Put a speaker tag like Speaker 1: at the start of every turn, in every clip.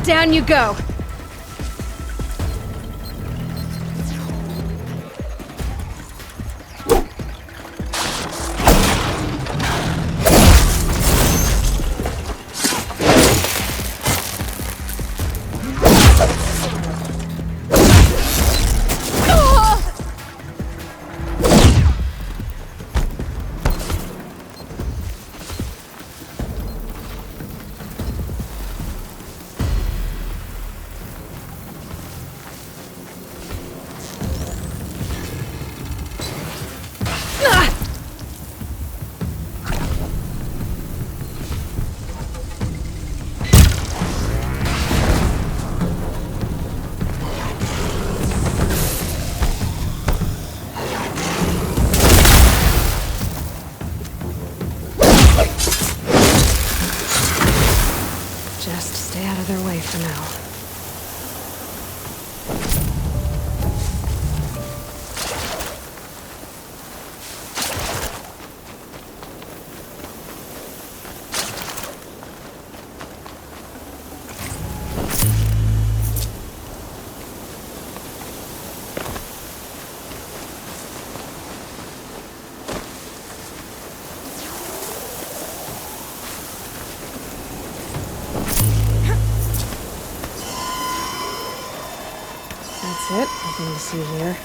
Speaker 1: Down you go. Just stay out of their way for now. That's it. Nothing to see here.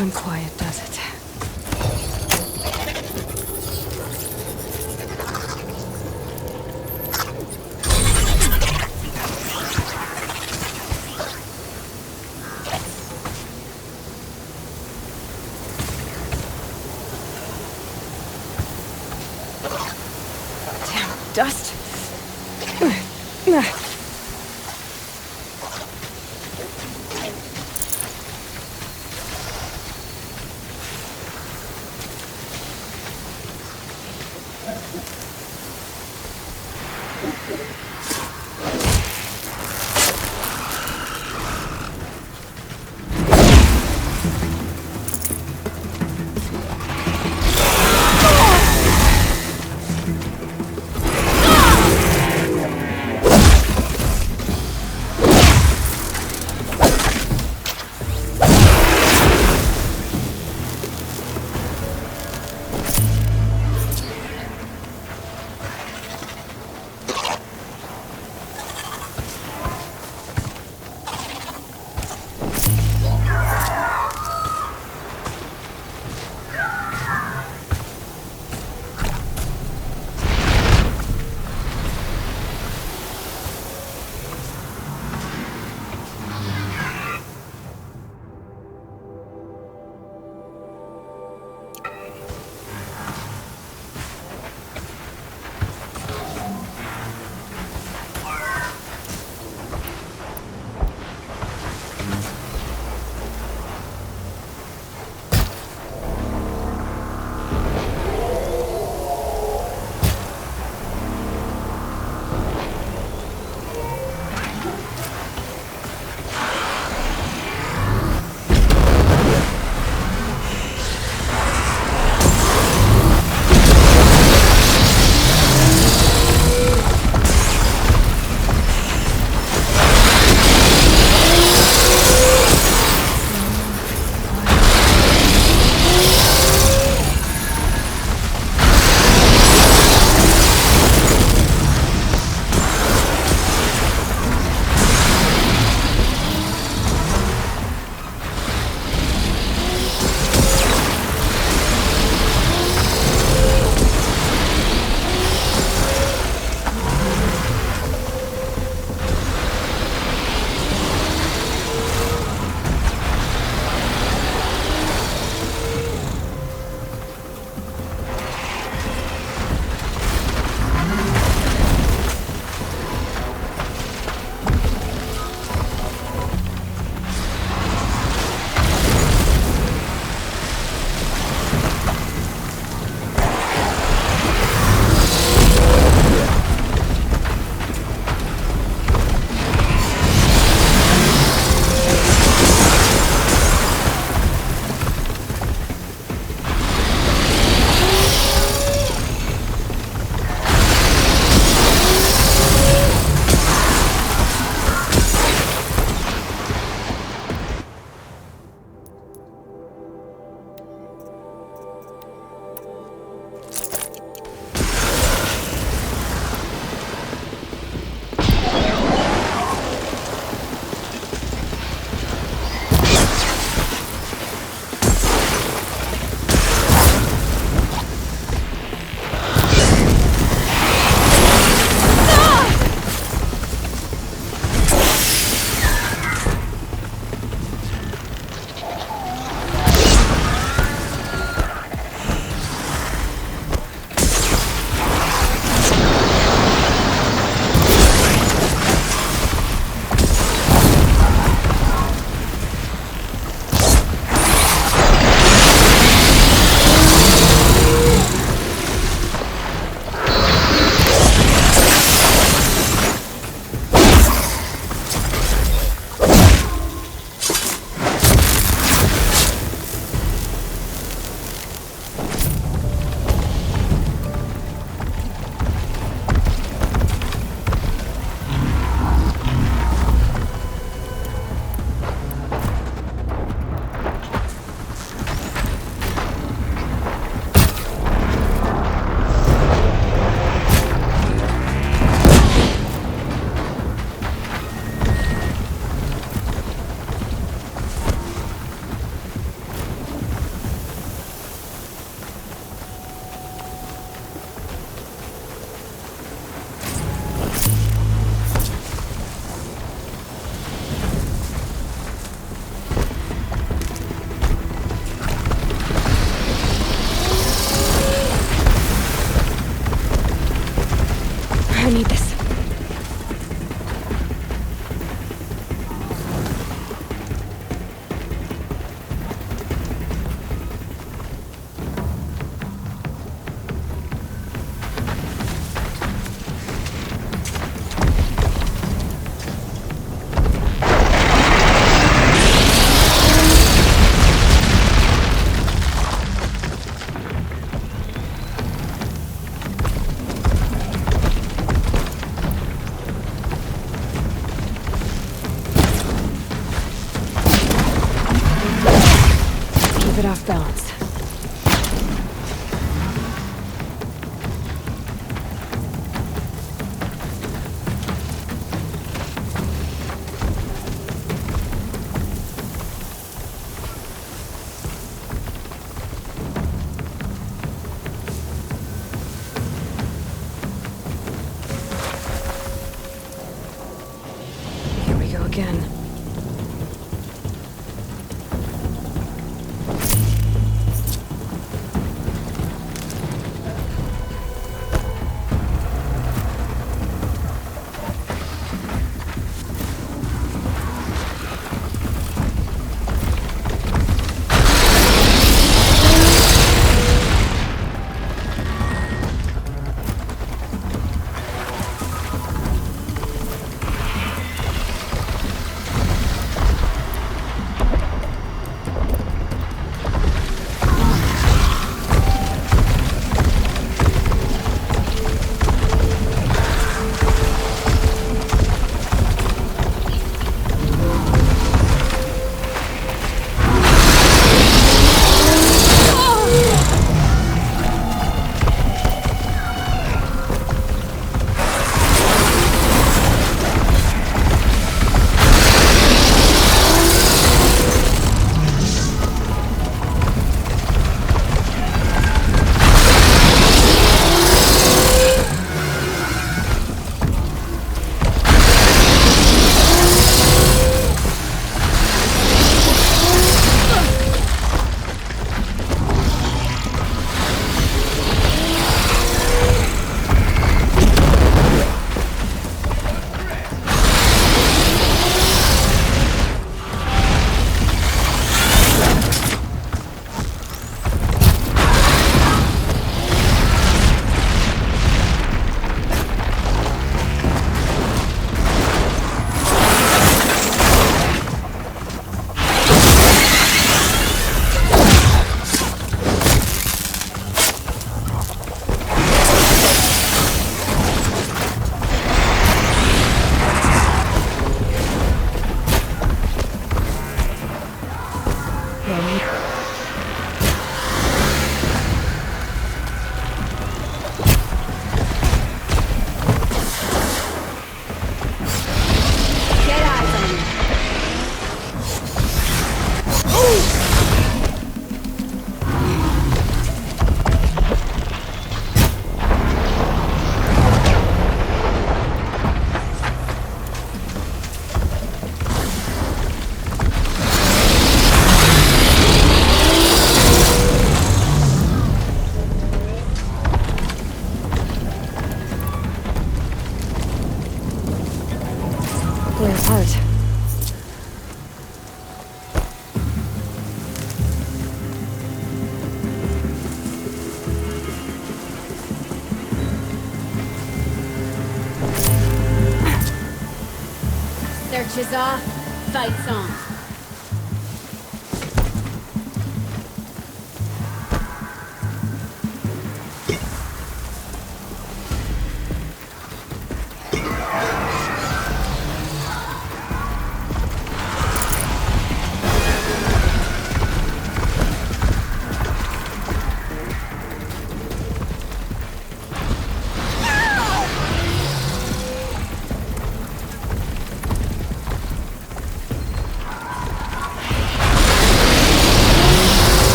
Speaker 1: and quiet does it. Damn dust. need this. Keep it off balance. Here we go again. Clear apart.
Speaker 2: Search is off, fight's on.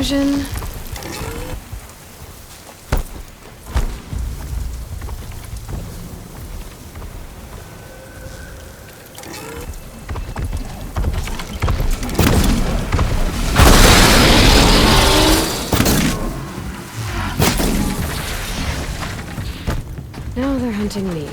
Speaker 1: Fusion. Now they're hunting me.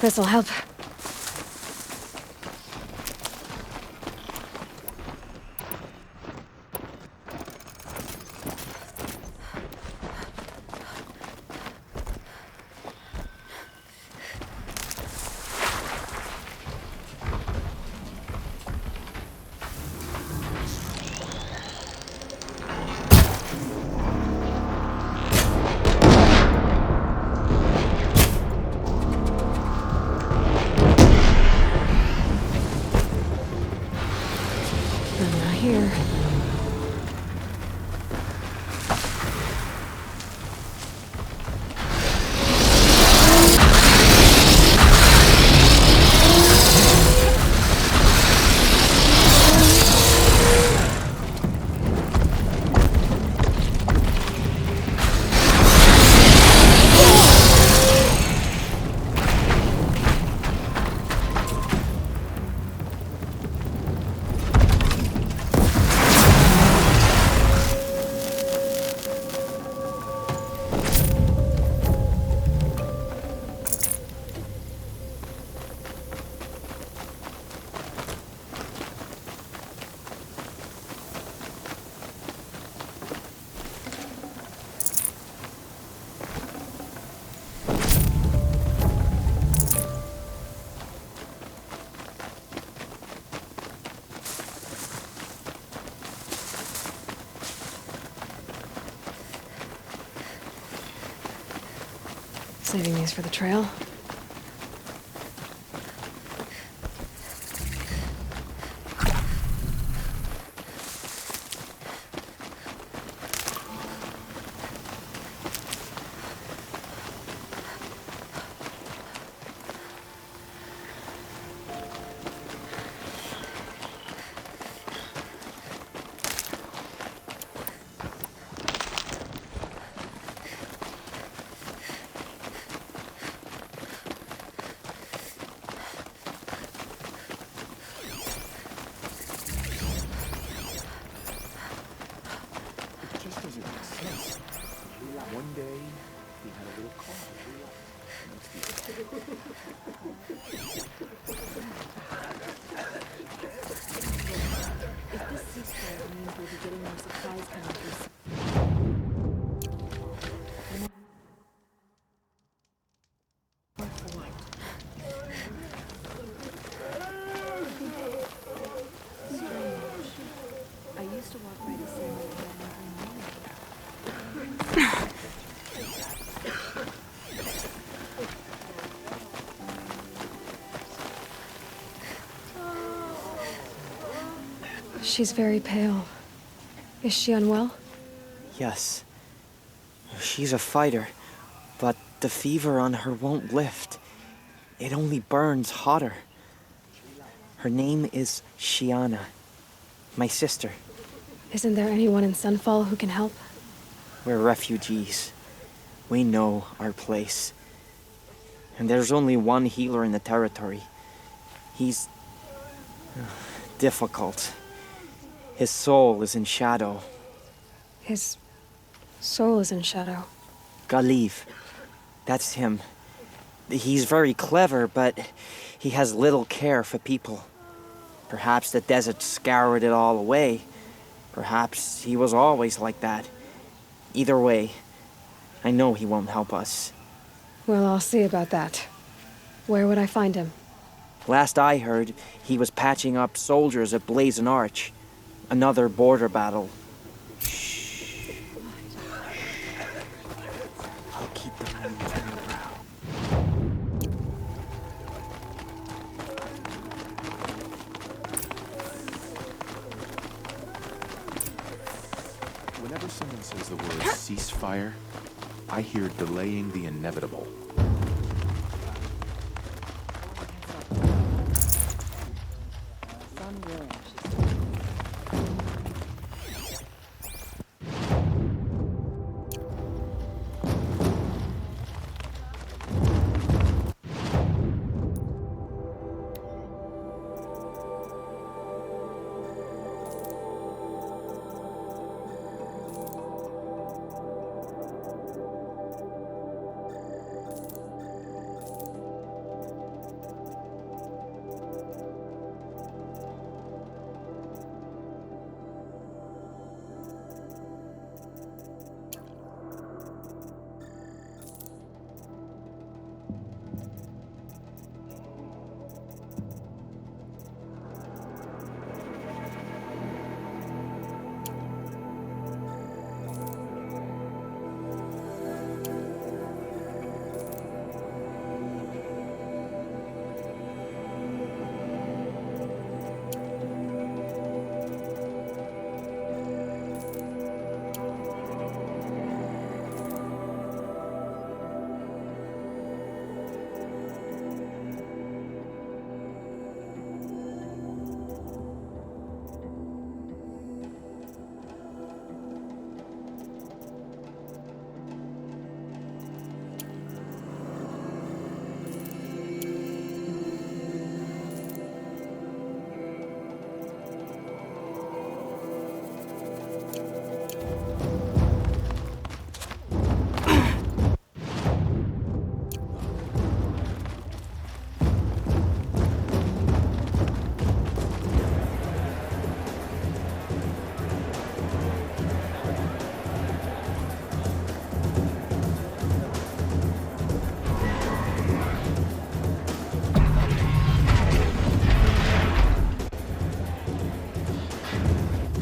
Speaker 1: This'll help. Here. Saving these for the trail.
Speaker 3: One day, he had a little car.
Speaker 4: If this ceasefire means we'll be getting more supplies coming through. I used to walk by the same way every morning.
Speaker 1: She's very pale. Is she unwell?
Speaker 5: Yes. She's a fighter, but the fever on her won't lift. It only burns hotter. Her name is Shiana, my sister.
Speaker 1: Isn't there anyone in Sunfall who can help?
Speaker 5: We're refugees. We know our place. And there's only one healer in the territory. He's difficult. His soul is in shadow.
Speaker 1: His soul is in shadow.
Speaker 5: Galiv. That's him. He's very clever, but he has little care for people. Perhaps the desert scoured it all away. Perhaps he was always like that. Either way, I know he won't help us.
Speaker 1: Well, I'll see about that. Where would I find him?
Speaker 5: Last I heard, he was patching up soldiers at Blazon Arch. Another border battle. Shh. I'll keep the room turned around.
Speaker 3: Whenever someone says the word ceasefire, I hear delaying the inevitable.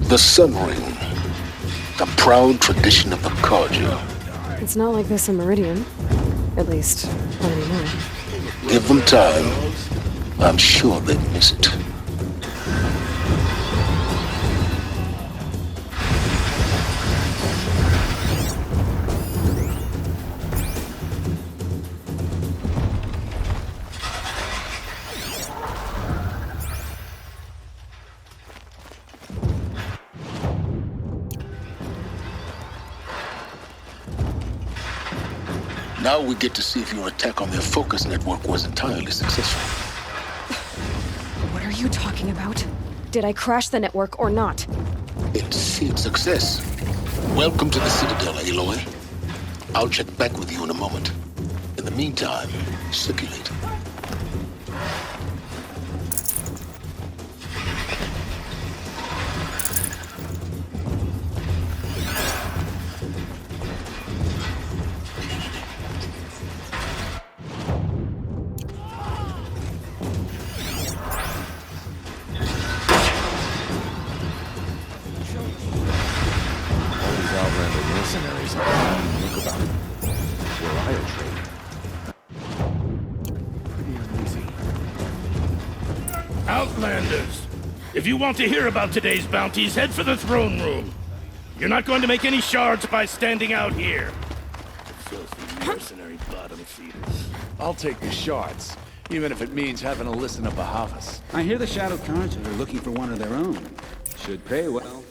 Speaker 6: The Sun Ring, the proud tradition of the Carja.
Speaker 1: It's not like this in Meridian. At least, not anymore.
Speaker 6: Give them time. I'm sure they'd miss it. Now we get to see if your attack on their focus network was entirely successful.
Speaker 1: What are you talking about? Did I crash the network or not?
Speaker 6: It's seemed success. Welcome to the Citadel, Aloy. I'll check back with you in a moment. In the meantime, circulate.
Speaker 3: Mercenaries are on look about where I trade. Pretty uneasy.
Speaker 7: Outlanders! If you want to hear about today's bounties, head for the throne room. You're not going to make any shards by standing out here. Filthy mercenary bottom feeders.
Speaker 8: I'll take the shards, even if it means having to listen to Bahavas.
Speaker 9: I hear the Shadow Cards are looking for one of their own. Should pay well.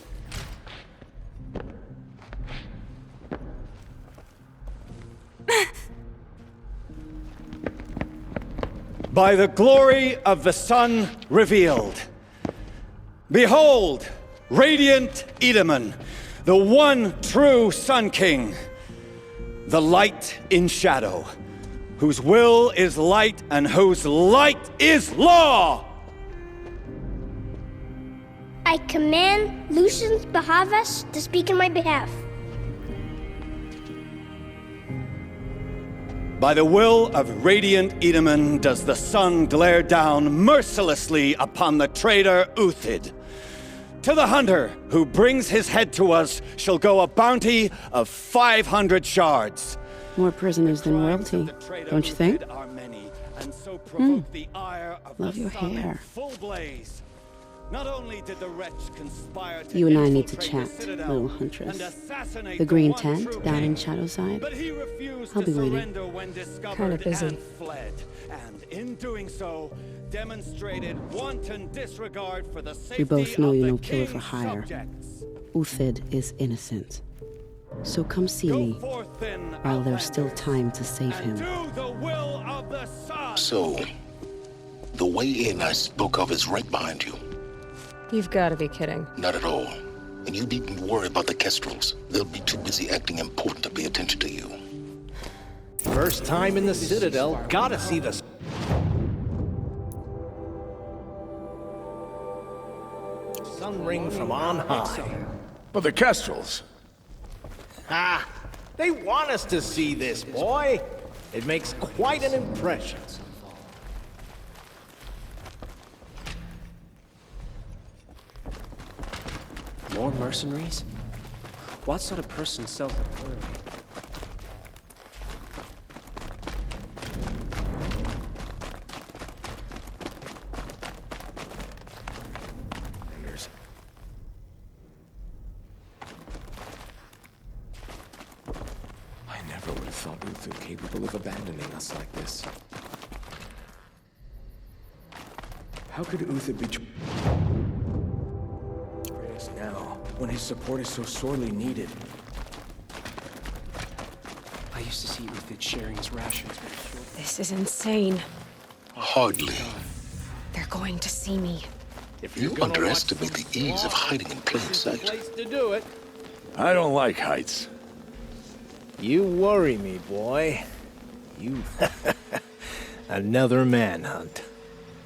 Speaker 10: By the glory of the sun revealed. Behold, radiant Edaman, the one true Sun King. The light in shadow, whose will is light and whose light is law!
Speaker 11: I command Lucius Bahavas to speak in my behalf.
Speaker 10: By the will of radiant Edaman does the sun glare down mercilessly upon the traitor Uthid. To the hunter who brings his head to us shall go a bounty of 500 shards.
Speaker 12: More prisoners than royalty, don't you think? Love your hair.
Speaker 10: Not only did the wretch conspire to
Speaker 12: You and I need to chat, little huntress. The green tent down in Shadowside. I'll be waiting.
Speaker 1: Kinda busy.
Speaker 10: And in doing so, demonstrated wanton disregard for the safety
Speaker 12: We both know
Speaker 10: of
Speaker 12: you're
Speaker 10: the
Speaker 12: no killer for
Speaker 10: king's
Speaker 12: hire.
Speaker 10: subjects.
Speaker 12: Uthid is innocent. So come see me, while there's still time to save him.
Speaker 10: Do the will of the sun.
Speaker 6: So, the way in I spoke of is right behind you.
Speaker 1: You've got to be kidding.
Speaker 6: Not at all. And you needn't worry about the Kestrels. They'll be too busy acting important to pay attention to you.
Speaker 13: First time in the Citadel, gotta see the... sun ring from on high.
Speaker 8: But the Kestrels.
Speaker 13: Ah, they want us to see this, boy. It makes quite an impression.
Speaker 14: More mercenaries? What sort of person sells a brewery?
Speaker 3: I never would have thought Uthid capable of abandoning us like this. How could Uthid betray us now, when his support is so sorely needed?
Speaker 14: I used to see Uthid sharing his rations with
Speaker 1: This is insane.
Speaker 6: Hardly.
Speaker 1: They're going to see me.
Speaker 6: You underestimate the ease of hiding in plain sight.
Speaker 13: Place to do it.
Speaker 8: I don't like heights.
Speaker 13: You worry me, boy. You... Another manhunt.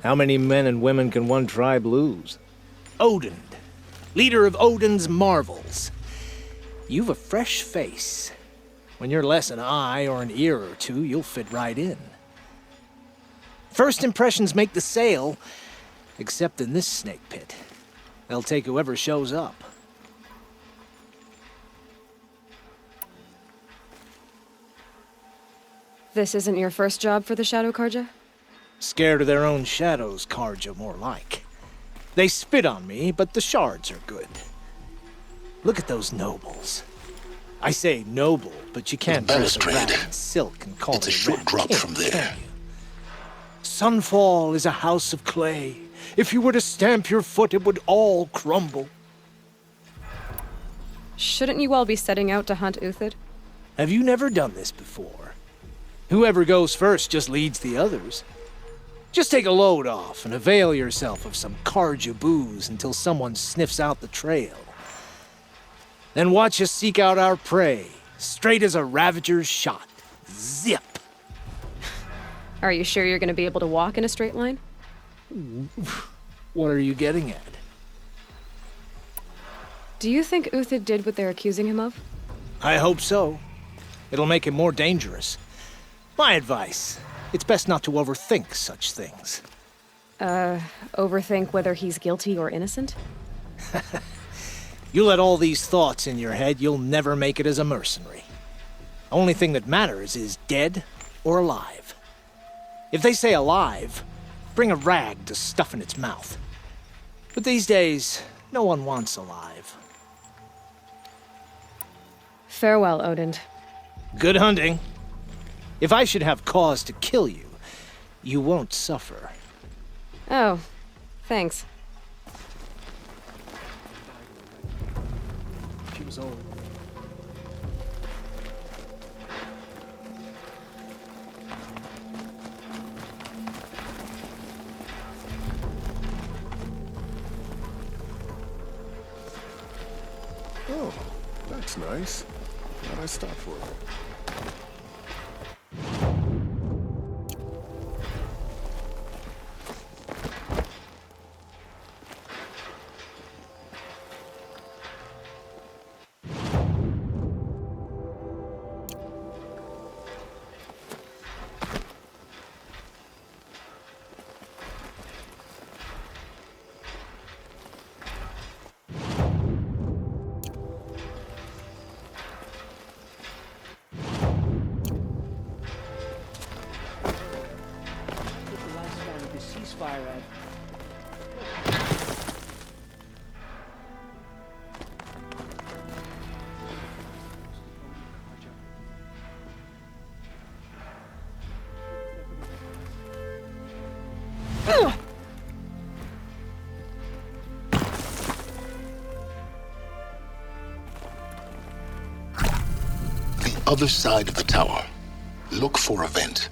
Speaker 13: How many men and women can one tribe lose? Odin, leader of Odin's marvels. You've a fresh face. When you're less an eye or an ear or two, you'll fit right in. First impressions make the sale, except in this snake pit. They'll take whoever shows up.
Speaker 1: This isn't your first job for the Shadow Karja?
Speaker 13: Scared of their own shadows, Karja, more like. They spit on me, but the shards are good. Look at those nobles. I say noble, but you can't dress a rat in silk and call it a
Speaker 6: short drop
Speaker 13: king,
Speaker 6: from there.
Speaker 13: can you? Sunfall is a house of clay. If you were to stamp your foot, it would all crumble.
Speaker 1: Shouldn't you all be setting out to hunt Uthid?
Speaker 13: Have you never done this before? Whoever goes first just leads the others. Just take a load off and avail yourself of some Karja booze until someone sniffs out the trail. Then watch us seek out our prey, straight as a ravager's shot. Zip!
Speaker 1: Are you sure you're going to be able to walk in a straight line?
Speaker 13: What are you getting at?
Speaker 1: Do you think Uthid did what they're accusing him of?
Speaker 13: I hope so. It'll make him more dangerous. My advice, it's best not to overthink such things.
Speaker 1: Overthink whether he's guilty or innocent?
Speaker 13: You let all these thoughts in your head, you'll never make it as a mercenary. Only thing that matters is dead or alive. If they say alive, bring a rag to stuff in its mouth. But these days, no one wants alive.
Speaker 1: Farewell, Odin.
Speaker 13: Good hunting. If I should have cause to kill you, you won't suffer.
Speaker 1: Oh, thanks.
Speaker 14: She was old.
Speaker 3: Oh, that's nice. Glad I stopped for it.
Speaker 6: Other side of the tower. Look for a vent.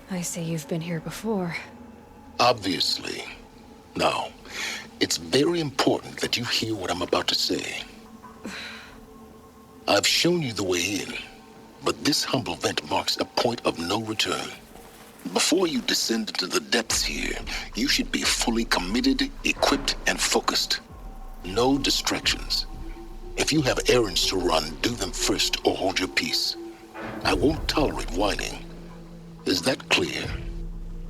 Speaker 1: I see you've been here before.
Speaker 6: Obviously. Now, it's very important that you hear what I'm about to say. I've shown you the way in, but this humble vent marks a point of no return. Before you descend into the depths here, you should be fully committed, equipped, and focused. No distractions. If you have errands to run, do them first or hold your peace. I won't tolerate whining. Is that clear?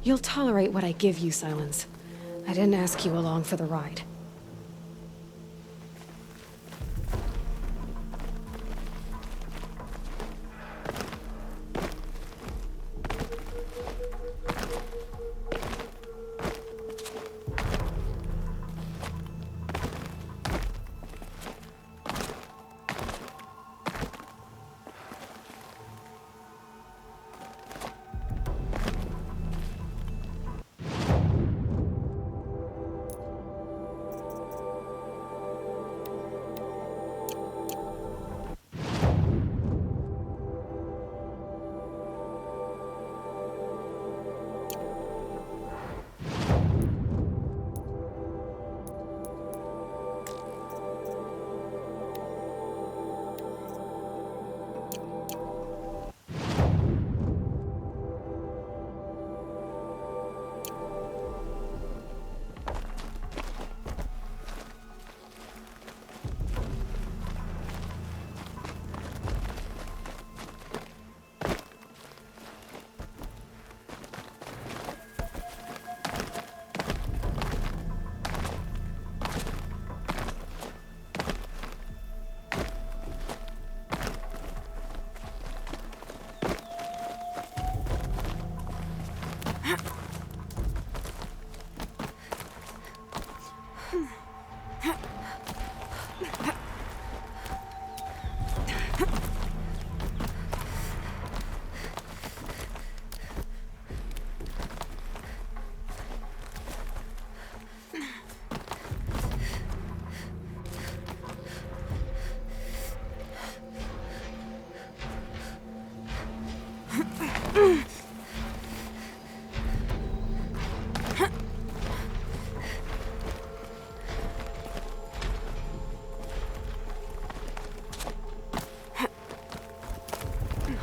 Speaker 1: You'll tolerate what I give you, Silence. I didn't ask you along for the ride.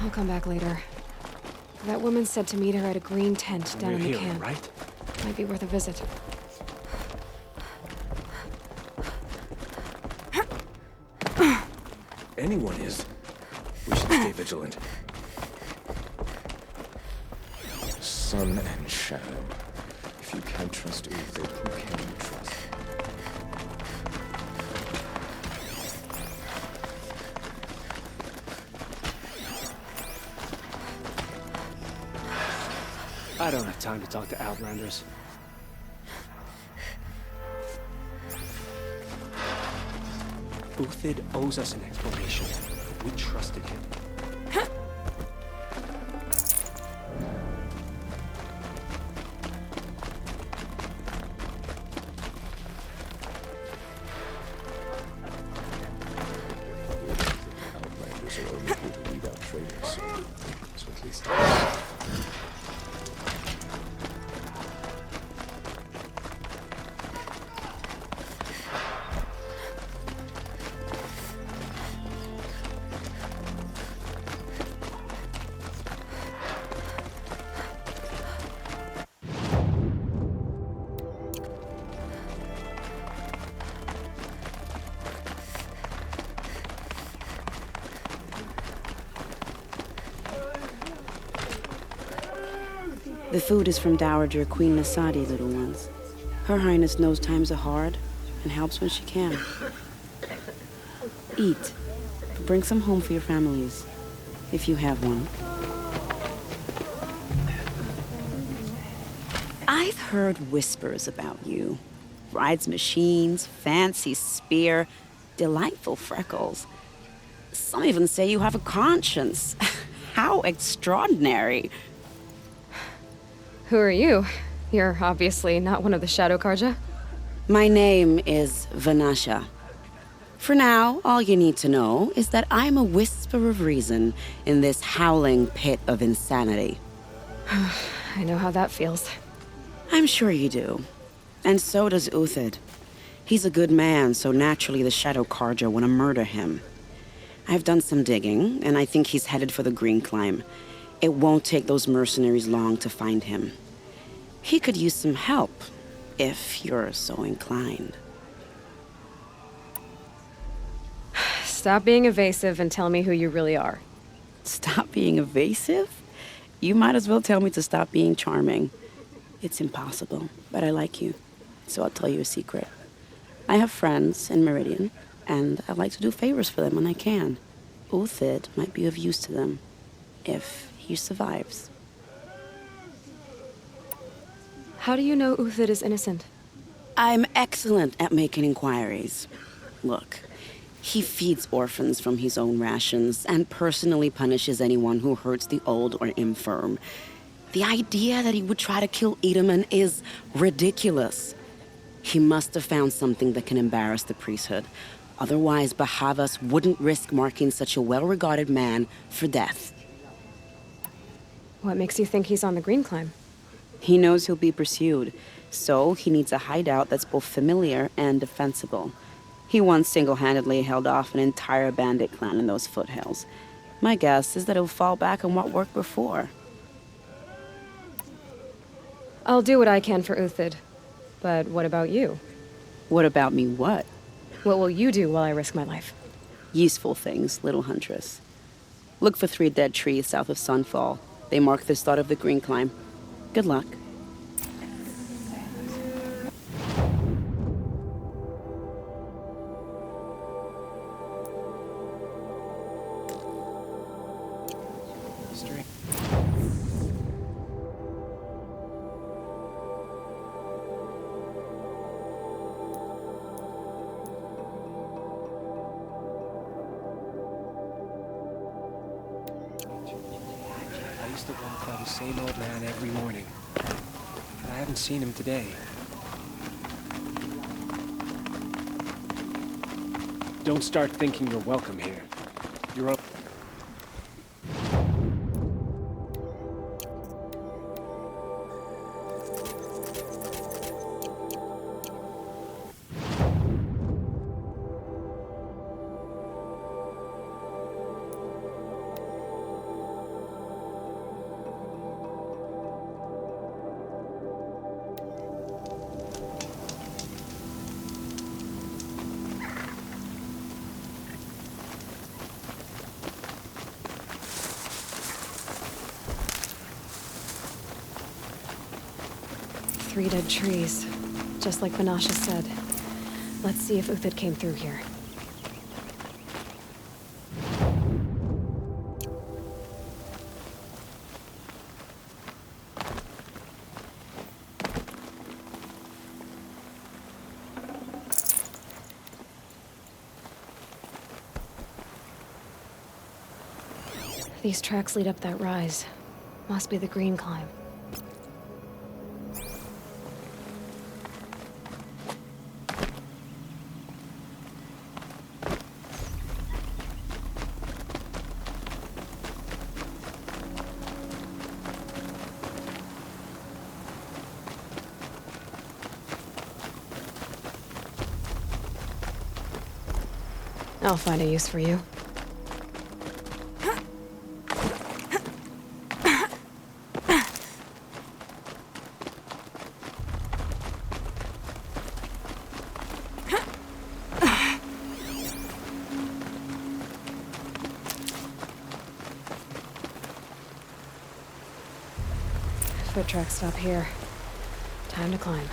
Speaker 1: I'll come back later. That woman said to meet her at a green tent down in the
Speaker 14: You're here,
Speaker 1: camp.
Speaker 14: right?
Speaker 1: Might be worth a visit.
Speaker 14: Anyone is. We should stay vigilant.
Speaker 3: Sun and shadow. If you can't trust Uther, who can you trust?
Speaker 14: I don't have time to talk to Outlanders. Uthid owes us an explanation. We trusted him.
Speaker 3: Outlanders are only here to weed out traitors. So at least...
Speaker 12: The food is from Dowager Queen Nasadi, little ones. Her Highness knows times are hard and helps when she can. Eat. Bring some home for your families, if you have one. I've heard whispers about you. Rides machines, fancy spear, delightful freckles. Some even say you have a conscience. How extraordinary.
Speaker 1: Who are you? You're obviously not one of the Shadow Karja.
Speaker 12: My name is Vanasha. For now, all you need to know is that I'm a whisper of reason in this howling pit of insanity.
Speaker 1: I know how that feels.
Speaker 12: I'm sure you do. And so does Uthid. He's a good man, so naturally the Shadow Karja want to murder him. I've done some digging, and I think he's headed for the Green Climb. It won't take those mercenaries long to find him. He could use some help, if you're so inclined.
Speaker 1: Stop being evasive and tell me who you really are.
Speaker 12: Stop being evasive? You might as well tell me to stop being charming. It's impossible, but I like you, so I'll tell you a secret. I have friends in Meridian, and I like to do favors for them when I can. Uthid might be of use to them, if he survives.
Speaker 1: How do you know Uthid is innocent?
Speaker 12: I'm excellent at making inquiries. Look, he feeds orphans from his own rations and personally punishes anyone who hurts the old or infirm. The idea that he would try to kill Edelman is ridiculous. He must have found something that can embarrass the priesthood. Otherwise, Bahavas wouldn't risk marking such a well-regarded man for death.
Speaker 1: What makes you think he's on the Green Climb?
Speaker 12: He knows he'll be pursued, so he needs a hideout that's both familiar and defensible. He once single-handedly held off an entire bandit clan in those foothills. My guess is that he'll fall back on what worked before.
Speaker 1: I'll do what I can for Uthid. But what about you?
Speaker 12: What about me what?
Speaker 1: What will you do while I risk my life?
Speaker 12: Useful things, little huntress. Look for 3 dead trees south of Sunfall. They mark the start of the Green Climb. Good luck.
Speaker 14: I used to walk by the same old man every morning. But I haven't seen him today. Don't start thinking you're welcome here. You're up.
Speaker 1: 3 dead trees, just like Banasha said. Let's see if Uthid came through here. These tracks lead up that rise. Must be the green climb. I'll find a use for you. Foot tracks stop here. Time to climb.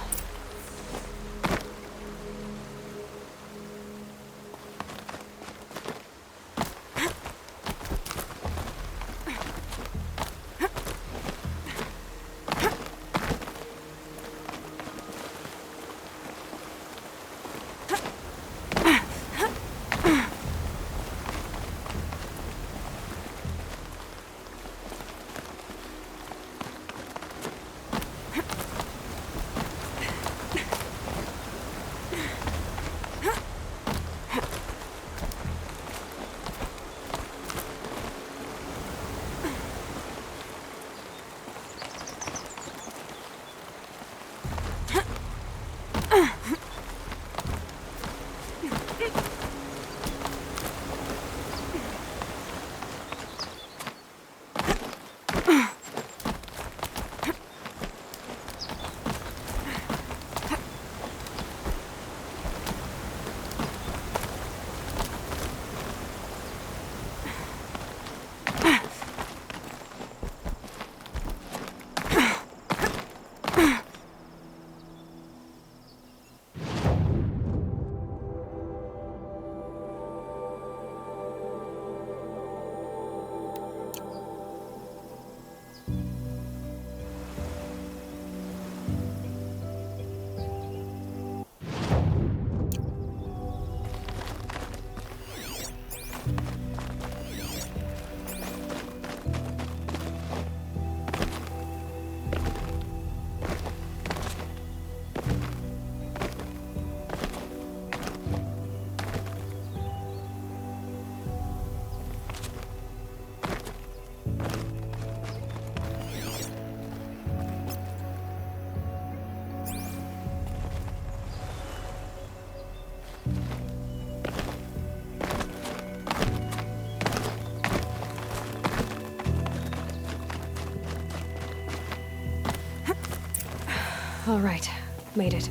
Speaker 1: All right, made it.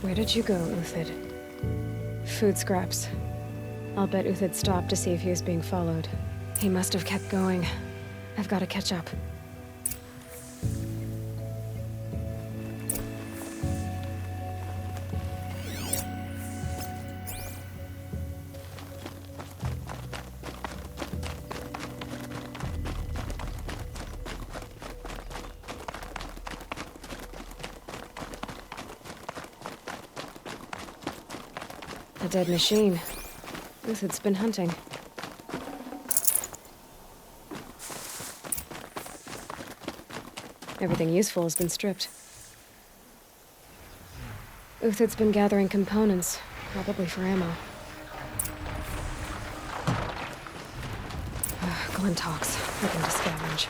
Speaker 1: Where did you go, Uthid? Food scraps. I'll bet Uthid stopped to see if he was being followed. He must have kept going. I've got to catch up. A dead machine. Uthid's been hunting. Everything useful has been stripped. Uthid's been gathering components, probably for ammo. Glenn talks. Looking to scavenge.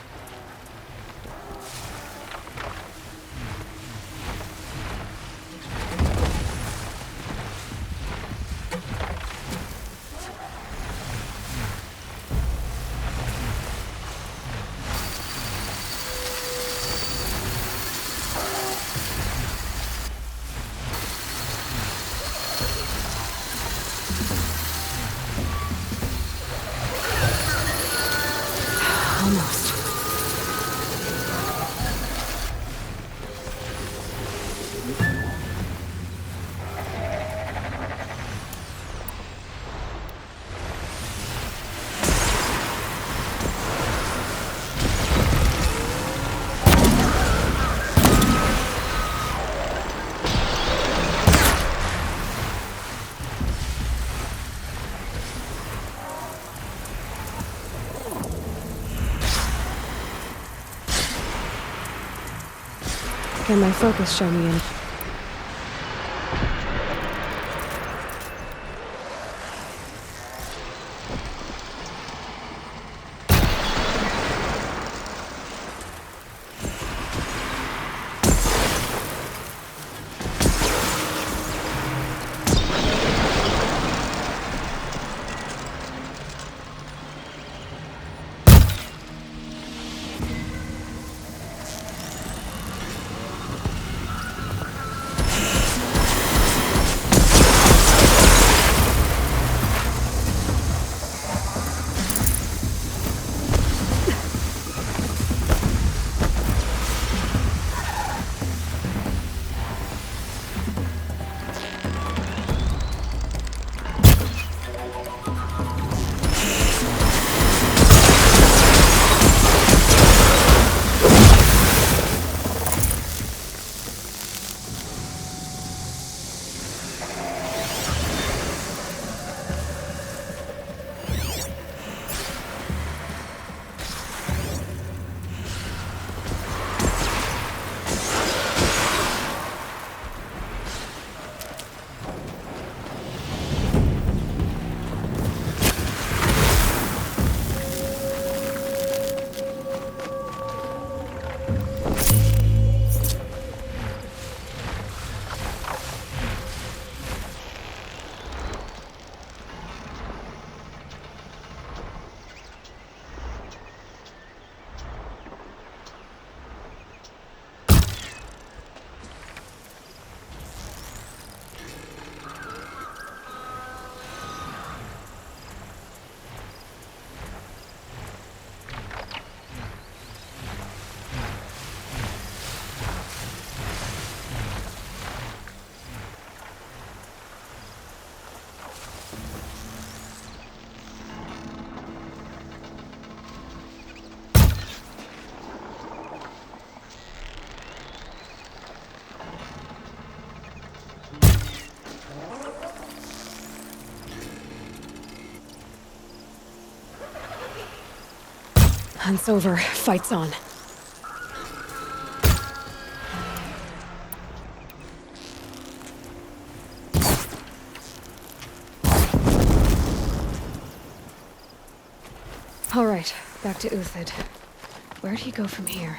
Speaker 1: Can my focus show me any? Hunt's over. Fight's on. All right, back to Uthid. Where'd he go from here?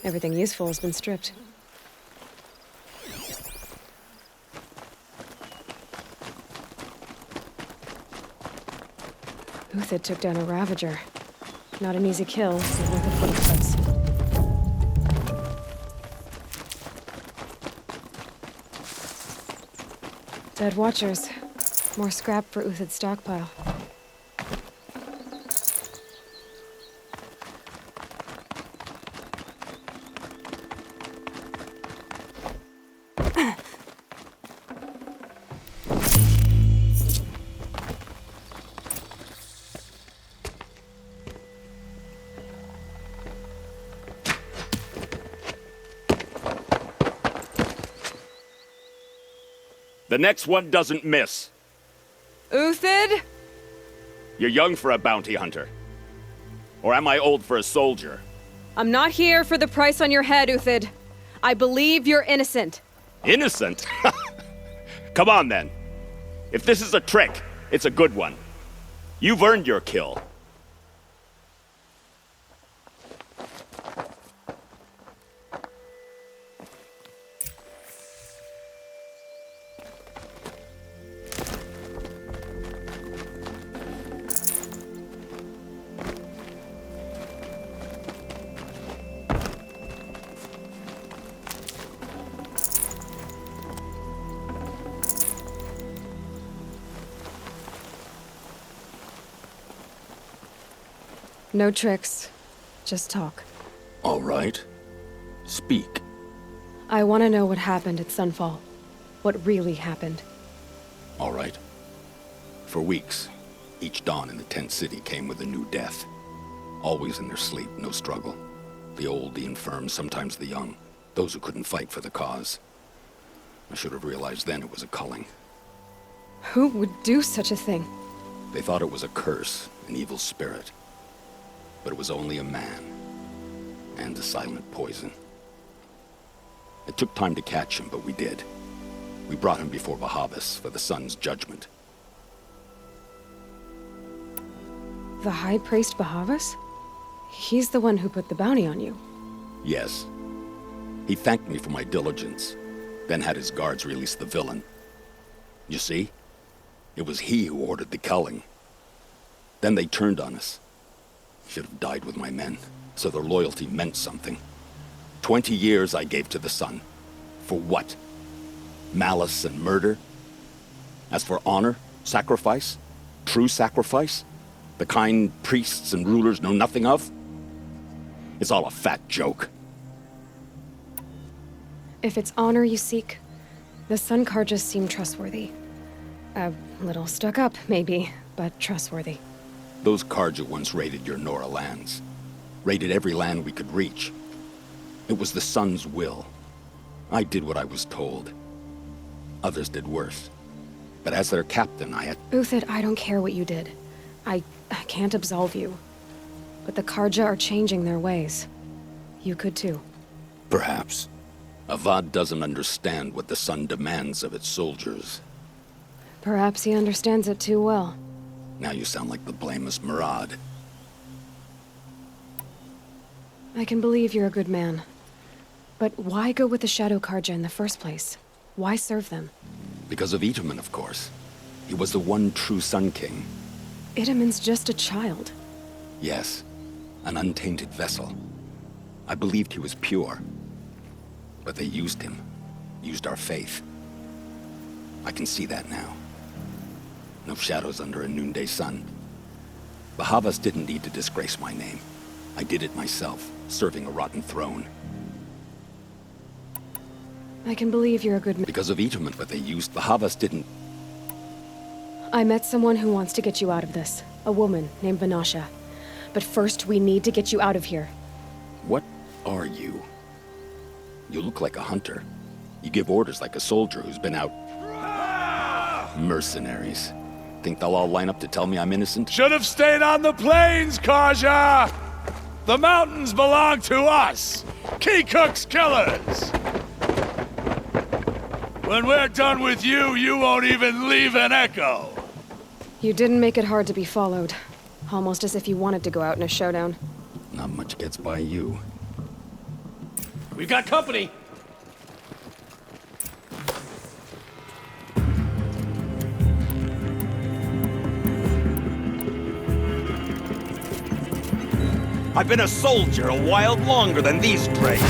Speaker 1: Everything useful has been stripped. Uthid took down a Ravager. Not an easy kill, but worth a footsteps. Dead Watchers. More scrap for Uthid's stockpile.
Speaker 15: The next one doesn't miss.
Speaker 1: Uthid?
Speaker 15: You're young for a bounty hunter. Or am I old for a soldier?
Speaker 1: I'm not here for the price on your head, Uthid. I believe you're innocent.
Speaker 15: Innocent? Come on, then. If this is a trick, it's a good one. You've earned your kill.
Speaker 1: No tricks. Just talk.
Speaker 3: All right. Speak.
Speaker 1: I want to know what happened at Sunfall. What really happened.
Speaker 3: All right. For weeks, each dawn in the tent city came with a new death. Always in their sleep, no struggle. The old, the infirm, sometimes the young. Those who couldn't fight for the cause. I should have realized then it was a culling.
Speaker 1: Who would do such a thing?
Speaker 3: They thought it was a curse, an evil spirit. But it was only a man. And a silent poison. It took time to catch him, but we did. We brought him before ve-ve-vev-VERY for the sun's judgment.
Speaker 1: The High Priest ve-ve-vev-VERY? He's the one who put the bounty on you.
Speaker 3: Yes. He thanked me for my diligence, then had his guards release the villain. You see? It was he who ordered the culling. Then they turned on us. Should have died with my men, so their loyalty meant something. 20 years I gave to the sun. For what? Malice and murder? As for honor, sacrifice, true sacrifice, the kind priests and rulers know nothing of? It's all a fat joke.
Speaker 1: If it's honor you seek, the Sun Karjas seem trustworthy. A little stuck up, maybe, but trustworthy.
Speaker 3: Those Karja once raided your Nora lands. Raided every land we could reach. It was the Sun's will. I did what I was told. Others did worse. But as their captain, I had...
Speaker 1: Uthid, I don't care what you did. I can't absolve you. But the Karja are changing their ways. You could too.
Speaker 3: Perhaps. Avad doesn't understand what the Sun demands of its soldiers.
Speaker 1: Perhaps he understands it too well.
Speaker 3: Now you sound like the blameless Murad.
Speaker 1: I can believe you're a good man. But why go with the Shadow Karja in the first place? Why serve them?
Speaker 3: Because of Itaman, of course. He was the one true Sun King.
Speaker 1: Itaman's just a child.
Speaker 3: Yes, an untainted vessel. I believed he was pure. But they used him. Used our faith. I can see that now. No shadows under a noonday sun. ve-ve-vev-VERY didn't need to disgrace my name. I did it myself, serving a rotten throne.
Speaker 1: I can believe you're a good man.
Speaker 3: Because of Itaman, but they used ve-ve-vev didn't...
Speaker 1: I met someone who wants to get you out of this. A woman named Vanasha. But first, we need to get you out of here.
Speaker 3: What are you? You look like a hunter. You give orders like a soldier who's been out... Mercenaries. Think they'll all line up to tell me I'm innocent?
Speaker 8: Should have stayed on the plains, Karja! The mountains belong to us! Keycook's killers! When we're done with you, you won't even leave an echo!
Speaker 1: You didn't make it hard to be followed. Almost as if you wanted to go out in a showdown.
Speaker 3: Not much gets by you.
Speaker 7: We've got company!
Speaker 16: I've been a soldier a while longer than these drakes.